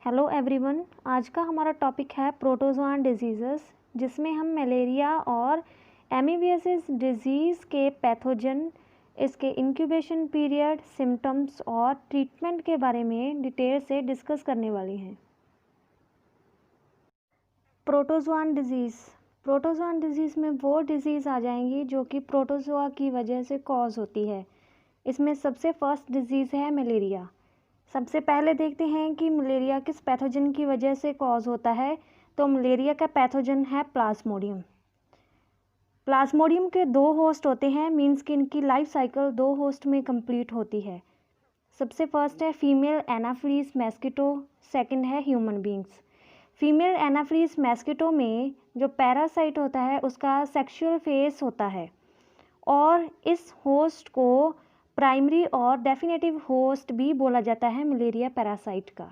Hello everyone, आज का हमारा टॉपिक है प्रोटोजोआन डिजीज़ेस, जिसमें हम मलेरिया और एमीबियासिस डिजीज़ के पैथोजन, इसके इंक्यूबेशन पीरियड, सिम्टम्स और ट्रीटमेंट के बारे में डिटेल से डिस्कस करने वाली हैं। प्रोटोजोआन डिजीज़ में वो डिजीज़ आ जाएंगी जो कि प्रोटोजोआ की वजह से कॉज होती है। इसमें सबसे फर्स्ट डिजीज़ है मलेरिया। सबसे पहले देखते हैं कि मलेरिया किस पैथोजन की वजह से कॉज होता है। तो मलेरिया का पैथोजन है प्लाज्मोडियम। प्लाज्मोडियम के 2 होस्ट होते हैं, मीन्स कि इनकी लाइफ साइकिल 2 होस्ट में कंप्लीट होती है। सबसे फर्स्ट है फीमेल एनाफिलीज मस्कीटो, सेकंड है human beings. Female Anopheles mosquito में जो पैरासाइट होता है उसका सेक्सुअल फेस होता है और इस होस्ट को प्राइमरी और डेफिनेटिव होस्ट भी बोला जाता है मलेरिया पैरासाइट का।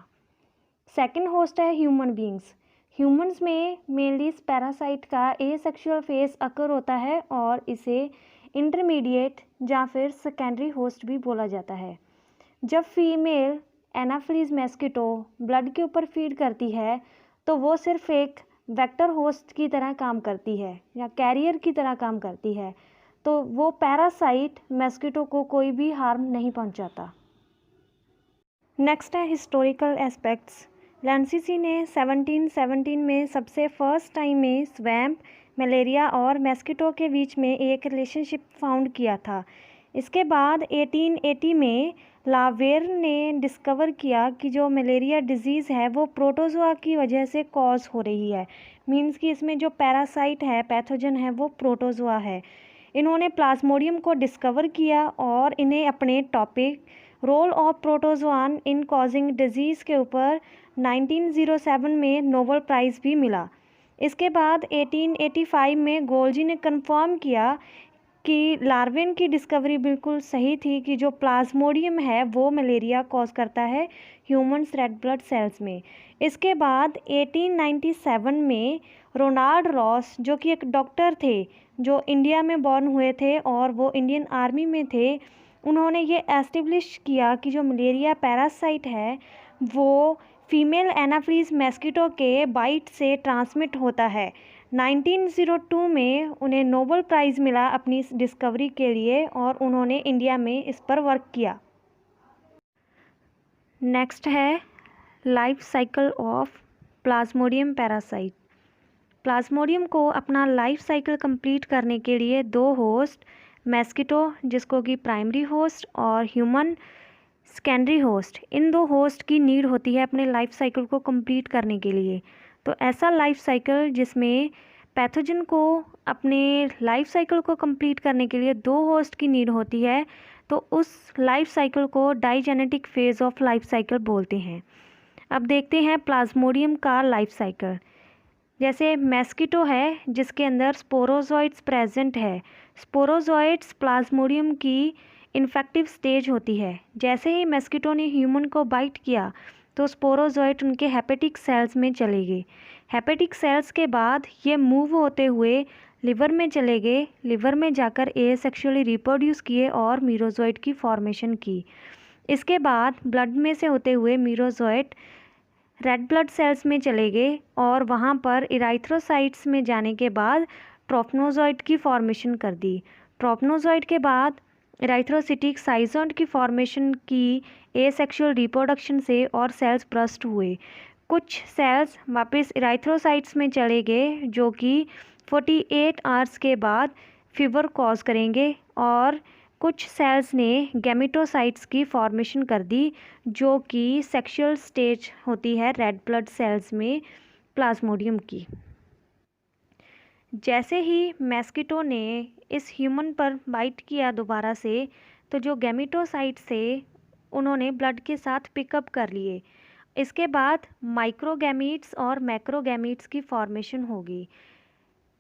सेकंड होस्ट है ह्यूमन बींग्स। ह्यूमंस में मेनली इस पैरासाइट का एसेक्सुअल फेस अकर होता है और इसे इंटरमीडिएट या फिर सेकेंडरी होस्ट भी बोला जाता है। जब फीमेल एनाफिलीज मस्कीटो ब्लड के ऊपर फीड करती है तो वो सिर्फ एक वेक्टर होस्ट की तरह काम करती है या कैरियर की तरह काम करती है, तो वो पैरासाइट मस्कीटो को कोई भी हार्म नहीं पहुंचाता। नेक्स्ट है हिस्टोरिकल एस्पेक्ट्स। लैंसीसी ने 1717 में सबसे फर्स्ट टाइम में स्वैम्प, मलेरिया और मस्कीटो के बीच में एक रिलेशनशिप फाउंड किया था। इसके बाद 1880 में लावेर ने डिस्कवर किया कि जो मलेरिया डिजीज़ है वो प्रोटोजोआ की वजह से कॉज हो रही है, मीन्स कि इसमें जो पैरासाइट है, पैथोजन है, वो प्रोटोजोआ है। इन्होंने प्लाज्मोडियम को डिस्कवर किया और इन्हें अपने topic role of protozoan in causing disease के ऊपर 1907 में नोबेल प्राइज़ भी मिला। इसके बाद 1885 में गोल्जी ने कंफर्म किया कि लार्वेन की डिस्कवरी बिल्कुल सही थी कि जो प्लाज्मोडियम है वो मलेरिया कॉज करता है ह्यूमन्स रेड ब्लड सेल्स में। इसके बाद 1897 में रोनाल्ड रॉस, जो कि एक डॉक्टर थे जो इंडिया में बॉर्न हुए थे और वो इंडियन आर्मी में थे, उन्होंने ये एस्टेब्लिश किया कि जो मलेरिया पैरासाइट है वो फीमेल एनाफिलीज मस्कीटो के बाइट से ट्रांसमिट होता है। 1902 में उन्हें नोबेल प्राइज़ मिला अपनी इस डिस्कवरी के लिए और उन्होंने इंडिया में इस पर वर्क किया। नेक्स्ट है life cycle of Plasmodium parasite. Plasmodium को अपना लाइफ साइकिल कंप्लीट करने के लिए 2 होस्ट, मस्कीटो जिसको कि प्राइमरी होस्ट और ह्यूमन सेकेंडरी होस्ट, इन 2 होस्ट की नीड होती है अपने लाइफ साइकिल को कंप्लीट करने के लिए। तो ऐसा लाइफ साइकिल जिसमें पैथोजन को अपने लाइफ साइकिल को कंप्लीट करने के लिए 2 होस्ट की नीड होती है, तो उस लाइफ साइकिल को digenetic phase of life cycle बोलते हैं। अब देखते हैं प्लाज्मोडियम का लाइफ साइकिल। जैसे मस्कीटो है जिसके अंदर स्पोरोजोइट्स प्रेजेंट है। स्पोरोजोइट्स प्लाज्मोडियम की इन्फेक्टिव स्टेज होती है। जैसे ही मस्कीटो ने ह्यूमन को बाइट किया तो स्पोरोजोइट उनके हेपेटिक सेल्स में चले गए। हेपेटिक सेल्स के बाद ये मूव होते हुए लिवर में चले गए। लिवर में जाकर एसेक्सुअली रिप्रोड्यूस किए और मीरोजोइट की फॉर्मेशन की। इसके बाद ब्लड में से होते हुए मीरोजोइट रेड ब्लड सेल्स में चले गए और वहाँ पर इराइथ्रोसाइट्स में जाने के बाद ट्रोफनोजोइट की फॉर्मेशन कर दी। ट्रोफनोजोइट के बाद इराइथ्रोसिटिक साइजोइड की फॉर्मेशन की एसेक्सुअल रिप्रोडक्शन से और सेल्स ब्रस्ट हुए। कुछ सेल्स वापस इराइथ्रोसाइट्स में चले गए जो कि 48 आवर्स के बाद फीवर कॉज करेंगे और कुछ सेल्स ने गैमेटोसाइट्स की फॉर्मेशन कर दी जो कि सेक्सुअल स्टेज होती है रेड ब्लड सेल्स में प्लाज्मोडियम की। जैसे ही मस्कीटो ने इस ह्यूमन पर बाइट किया दोबारा से, तो जो गैमेटोसाइट्स थे उन्होंने ब्लड के साथ पिकअप कर लिए। इसके बाद माइक्रोगैमीट्स और मैक्रोगैमीट्स की फॉर्मेशन होगी।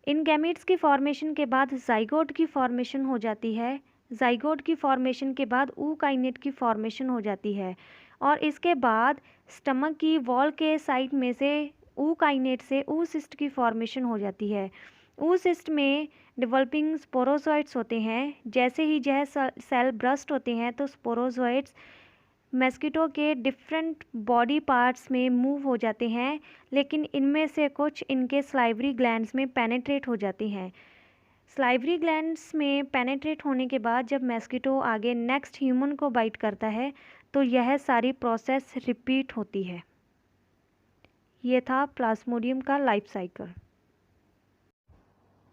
इन गैमीट्स की फॉर्मेशन के बाद जाइगोट की फॉर्मेशन हो जाती है। जाइगोट की फॉर्मेशन के बाद ऊकाइनेट की फॉर्मेशन हो जाती है और इसके बाद स्टमक की वॉल के साइड में से ऊकाइनेट से ऊसिस्ट की फॉर्मेशन हो जाती है। ऊसिस्ट में डेवलपिंग स्पोरोजोइट्स होते हैं। जैसे ही यह सेल ब्रस्ट होते हैं तो स्पोरोजोइट्स मस्कीटो के डिफरेंट बॉडी पार्ट्स में मूव हो जाते हैं, लेकिन इनमें से कुछ इनके सलाइवरी ग्लैंड्स में पेनिट्रेट हो जाती हैं। सलाइवरी ग्लैंड्स में पेनिट्रेट होने के बाद जब मस्कीटो आगे नेक्स्ट ह्यूमन को बाइट करता है तो यह सारी प्रोसेस रिपीट होती है। ये था प्लाज्मोडियम का लाइफ साइकिल।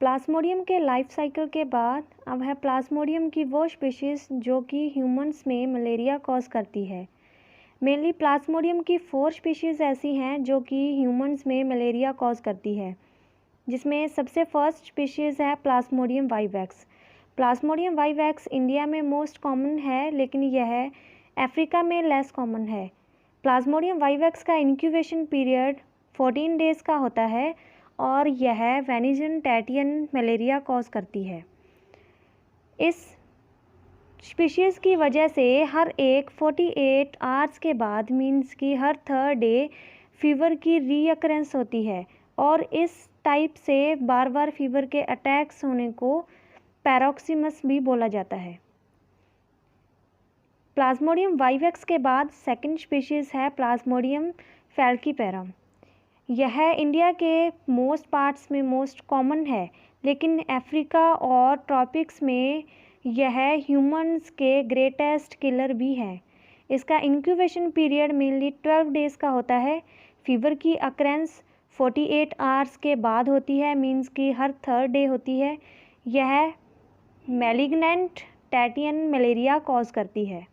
प्लाज्मोडियम के लाइफ साइकिल के बाद अब है प्लाज्मोडियम की वो स्पीशीज़ जो कि ह्यूमंस में मलेरिया कॉज करती है। मेनली प्लाज्मोडियम की 4 स्पीशीज़ ऐसी हैं जो कि ह्यूमंस में मलेरिया कॉज करती है, जिसमें सबसे फर्स्ट स्पीशीज़ है Plasmodium vivax. Plasmodium vivax India में मोस्ट कॉमन है, लेकिन यह अफ्रीका में लेस कॉमन है। प्लाज्मोडियम वाइवैक्स का इंक्यूबेशन पीरियड 14 डेज़ का होता है और यह वेनिजन टैटियन मलेरिया कॉज करती है। इस स्पीशीज़ की वजह से हर एक 48 आवर्स के बाद मीन्स कि हर 3rd डे फीवर की रीअकरेंस होती है और इस टाइप से बार बार फीवर के अटैक्स होने को पैरोक्सिमस भी बोला जाता है। प्लाज्मोडियम वाइवैक्स के बाद सेकंड स्पीशीज़ है प्लाज्मोडियम फैल्कीपेरम। यह इंडिया के मोस्ट पार्ट्स में मोस्ट कॉमन है, लेकिन अफ्रीका और ट्रॉपिक्स में यह ह्यूमंस के ग्रेटेस्ट किलर भी है। इसका इंक्यूबेशन पीरियड मेनली 12 डेज़ का होता है। फीवर की अकरेंस 48 आवर्स के बाद होती है, मीन्स कि हर 3rd डे होती है। यह मैलिग्नेंट टैटियन मलेरिया कॉज करती है।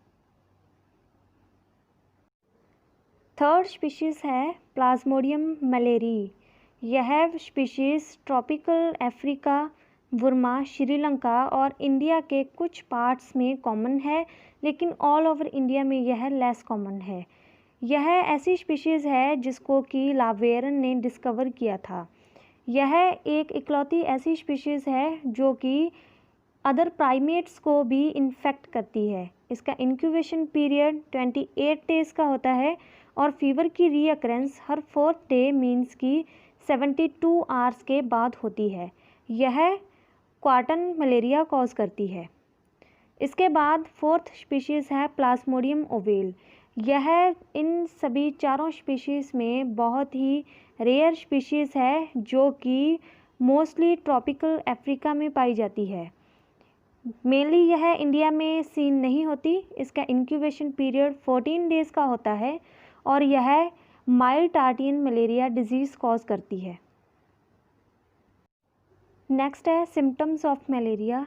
थर्ड स्पीशीज़ है प्लाज्मोडियम मलेरी। यह species tropical Africa, Burma, Sri Lanka और इंडिया के कुछ पार्ट्स में कॉमन है, लेकिन ऑल ओवर इंडिया में यह लेस कॉमन है। यह ऐसी स्पीशीज़ है जिसको कि लावेरन ने डिस्कवर किया था। यह एक इकलौती ऐसी स्पीशीज़ है जो कि अदर प्राइमेट्स को भी इन्फेक्ट करती है। इसका इंक्यूबेशन पीरियड 28 डेज़ का होता है और फीवर की रीअकरेंस हर 4th डे मीन्स की 72 आवर्स के बाद होती है। यह क्वार्टन मलेरिया कॉज करती है। इसके बाद 4th स्पीशीज़ है प्लाज्मोडियम ओवेल। यह इन सभी चारों स्पीशीज़ में बहुत ही रेयर स्पीशीज़ है जो कि मोस्टली ट्रॉपिकल अफ्रीका में पाई जाती है। मेनली यह इंडिया में सीन नहीं होती। इसका इंक्यूबेशन पीरियड 14 डेज़ का होता है और यह mild tertian malaria disease cause करती है। नेक्स्ट है symptoms of malaria.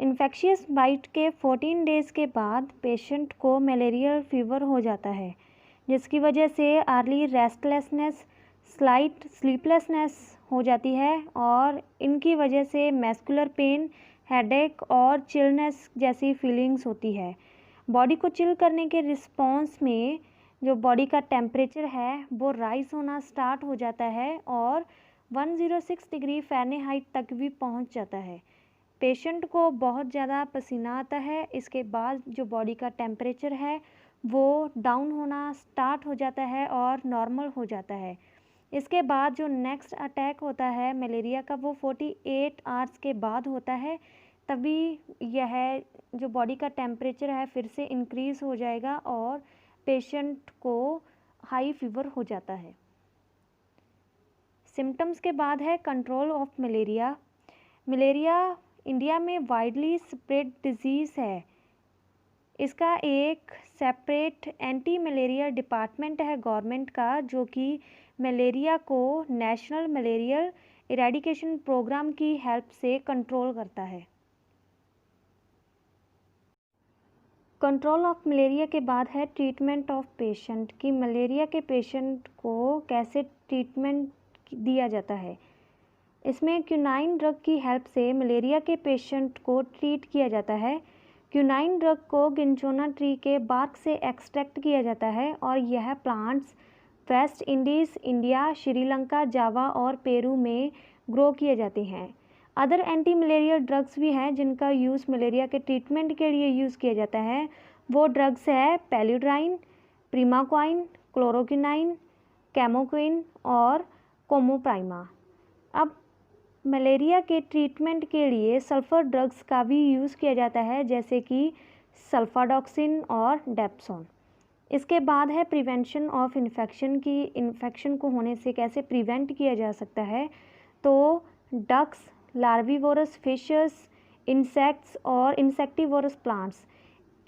Infectious bite के 14 डेज़ के बाद पेशेंट को मलेरियल फीवर हो जाता है, जिसकी वजह से अर्ली रेस्टलेसनेस, स्लाइट स्लीपलेसनेस हो जाती है और इनकी वजह से मस्कुलर पेन, हेडेक और चिलनेस जैसी फीलिंग्स होती है। बॉडी को चिल करने के रिस्पॉन्स में जो बॉडी का टेम्परेचर है वो राइज होना स्टार्ट हो जाता है और 106 डिग्री फ़ारेनहाइट तक भी पहुंच जाता है। पेशेंट को बहुत ज़्यादा पसीना आता है। इसके बाद जो बॉडी का टेम्परेचर है वो डाउन होना स्टार्ट हो जाता है और नॉर्मल हो जाता है। इसके बाद जो नेक्स्ट अटैक होता है मलेरिया का वो 48 आवर्स के बाद होता है। तभी यह जो बॉडी का टेम्परेचर है फिर से इंक्रीज़ हो जाएगा और पेशेंट को हाई फीवर हो जाता है। सिम्टम्स के बाद है control of malaria. Malaria India में वाइडली स्प्रेड डिजीज़ है। इसका एक सेपरेट एंटी मलेरिया डिपार्टमेंट है गवर्नमेंट का, जो कि मलेरिया को नेशनल मलेरियल इरेडिकेशन प्रोग्राम की हेल्प से कंट्रोल करता है। कंट्रोल ऑफ मलेरिया के बाद है ट्रीटमेंट ऑफ पेशेंट कि मलेरिया के पेशेंट को कैसे ट्रीटमेंट दिया जाता है। इसमें क्यूनाइन ड्रग की हेल्प से मलेरिया के पेशेंट को ट्रीट किया जाता है। क्यूनाइन ड्रग को गिंचोना ट्री के बार्क से एक्सट्रैक्ट किया जाता है और यह plants West Indies, India, Sri Lanka, Java और पेरू में ग्रो किए जाते हैं। अदर एंटी मलेरिया ड्रग्स भी हैं जिनका यूज़ मलेरिया के ट्रीटमेंट के लिए यूज़ किया जाता है। वो ड्रग्स है पेल्यूड्राइन, प्रीमाक्वाइन, क्लोरोक्विनाइन, कैमोक्विन और कोमोप्राइमा। अब मलेरिया के ट्रीटमेंट के लिए सल्फ़र ड्रग्स का भी यूज़ किया जाता है, जैसे कि सल्फाडॉक्सिन और डेप्सोन। इसके बाद है प्रिवेंशन ऑफ इन्फेक्शन की इन्फेक्शन को होने से कैसे प्रिवेंट किया जा सकता है। तो डक्स, लार्विवोरस फिशेस, इंसेक्ट्स और इंसेक्टिवोरस प्लांट्स,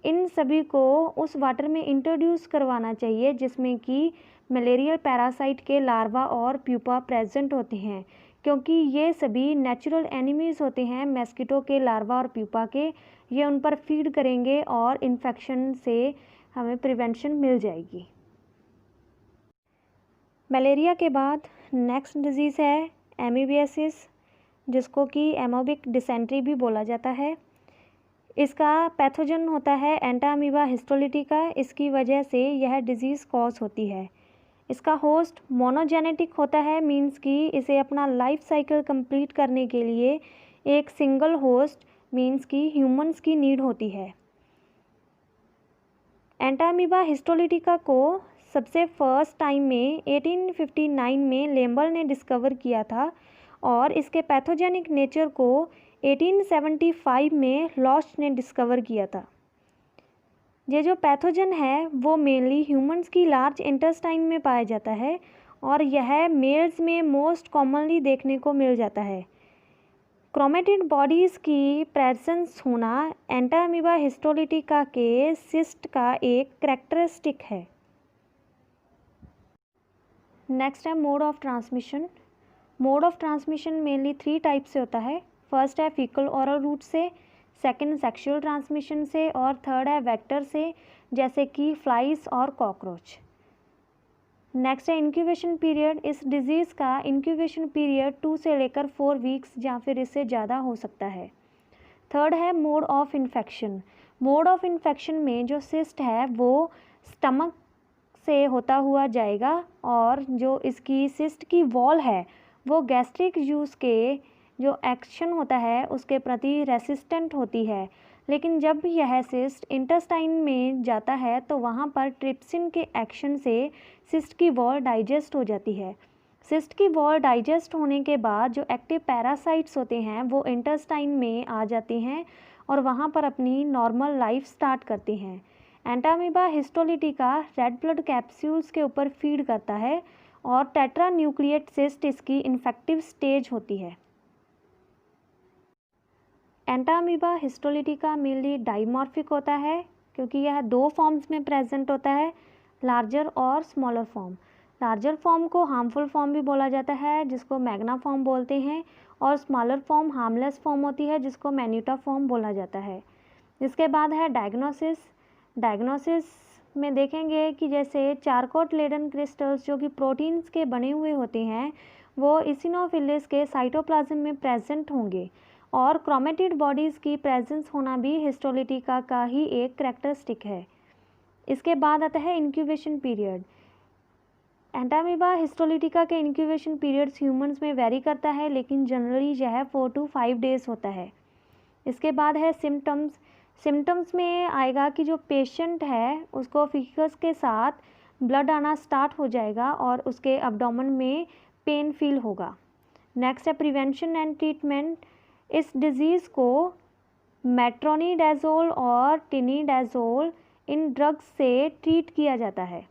इन सभी को उस वाटर में इंट्रोड्यूस करवाना चाहिए जिसमें कि मलेरियल पैरासाइट के लार्वा और प्यूपा प्रेजेंट होते हैं, क्योंकि ये सभी नेचुरल एनिमीज़ होते हैं मस्कीटो के लार्वा और प्यूपा के। ये उन पर फीड करेंगे और इन्फेक्शन से हमें प्रिवेंशन मिल जाएगी। मलेरिया के बाद नेक्स्ट डिजीज़ है एमीबियासिस, जिसको कि एमोबिक डिसेंट्री भी बोला जाता है। इसका पैथोजन होता है एंटामीबा हिस्टोलिटिका। इसकी वजह से यह डिजीज़ कॉज होती है। इसका होस्ट मोनोजेनेटिक होता है, मींस कि इसे अपना लाइफ साइकिल कंप्लीट करने के लिए एक सिंगल होस्ट मींस कि ह्यूमंस की नीड होती है। एंटामीबा हिस्टोलिटिका को सबसे फर्स्ट टाइम में 1859 में लेम्बल ने डिस्कवर किया था और इसके पैथोजेनिक नेचर को 1875 में लॉस्ट ने डिस्कवर किया था। ये जो पैथोजन है वो मेनली ह्यूमंस की लार्ज इंटेस्टाइन में पाया जाता है और यह मेल्स में मोस्ट कॉमनली देखने को मिल जाता है। क्रोमेटिड बॉडीज़ की प्रेजेंस होना एंटामीबा हिस्टोलिटिका के सिस्ट का एक कैरेक्टरिस्टिक है। नेक्स्ट है mode of transmission. Mode of transmission mainly 3 type से होता है। फर्स्ट है फीकल ओरल रूट से, सेकंड सेक्सुअल ट्रांसमिशन से और थर्ड है वेक्टर से, जैसे कि फ्लाइज और कॉकरोच। नेक्स्ट है इंक्यूबेशन पीरियड। इस डिजीज़ का इंक्यूबेशन पीरियड 2 से लेकर 4 वीक्स या फिर इससे ज़्यादा हो सकता है। थर्ड है mode of infection. Mode of infection में जो सिस्ट है वो स्टमक से होता हुआ जाएगा और जो इसकी सिस्ट की वॉल है वो गैस्ट्रिक जूस के जो एक्शन होता है उसके प्रति रेसिस्टेंट होती है। लेकिन जब यह सिस्ट इंटेस्टाइन में जाता है तो वहाँ पर ट्रिप्सिन के एक्शन से सिस्ट की वॉल डाइजेस्ट हो जाती है। सिस्ट की वॉल डाइजेस्ट होने के बाद जो एक्टिव पैरासाइट्स होते हैं वो इंटेस्टाइन में आ जाते हैं और वहाँ पर अपनी नॉर्मल लाइफ स्टार्ट करते हैं। Entamoeba histolytica red blood capsules के ऊपर फीड करता है और टेट्रा न्यूक्लिएट सिस्ट इसकी इन्फेक्टिव स्टेज होती है। एंटामीबा हिस्टोलिटिका मेनली डाइमॉर्फिक होता है क्योंकि यह 2 फॉर्म्स में प्रेजेंट होता है, लार्जर और स्मॉलर फॉर्म। लार्जर फॉर्म को हार्मफुल फॉर्म भी बोला जाता है जिसको मैग्ना फॉर्म बोलते हैं और स्मॉलर फॉर्म हार्मलेस फॉर्म होती है जिसको मैन्यूटा फॉर्म बोला जाता है। इसके बाद है डायग्नोसिस। डायग्नोसिस में देखेंगे कि जैसे चारकोट लेडन क्रिस्टल्स जो कि प्रोटीन्स के बने हुए होते हैं वो इसिनोफिलिस के साइटोप्लाज्म में प्रेजेंट होंगे और क्रोमेटिड बॉडीज़ की प्रेजेंस होना भी हिस्टोलिटिका का ही एक कैरेक्टरिस्टिक है। इसके बाद आता है इंक्यूबेशन पीरियड। एंटामीबा हिस्टोलिटिका के इंक्यूबेशन पीरियड्स ह्यूमंस में वेरी करता है लेकिन जनरली यह 4 to 5 डेज होता है। इसके बाद है सिम्टम्स। सिम्टम्स में आएगा कि जो पेशेंट है उसको फीकस के साथ ब्लड आना स्टार्ट हो जाएगा और उसके एब्डोमेन में पेन फील होगा। नेक्स्ट है प्रिवेंशन एंड ट्रीटमेंट। इस डिज़ीज़ को मेट्रोनिडाज़ोल और टिनिडाज़ोल इन ड्रग्स से ट्रीट किया जाता है।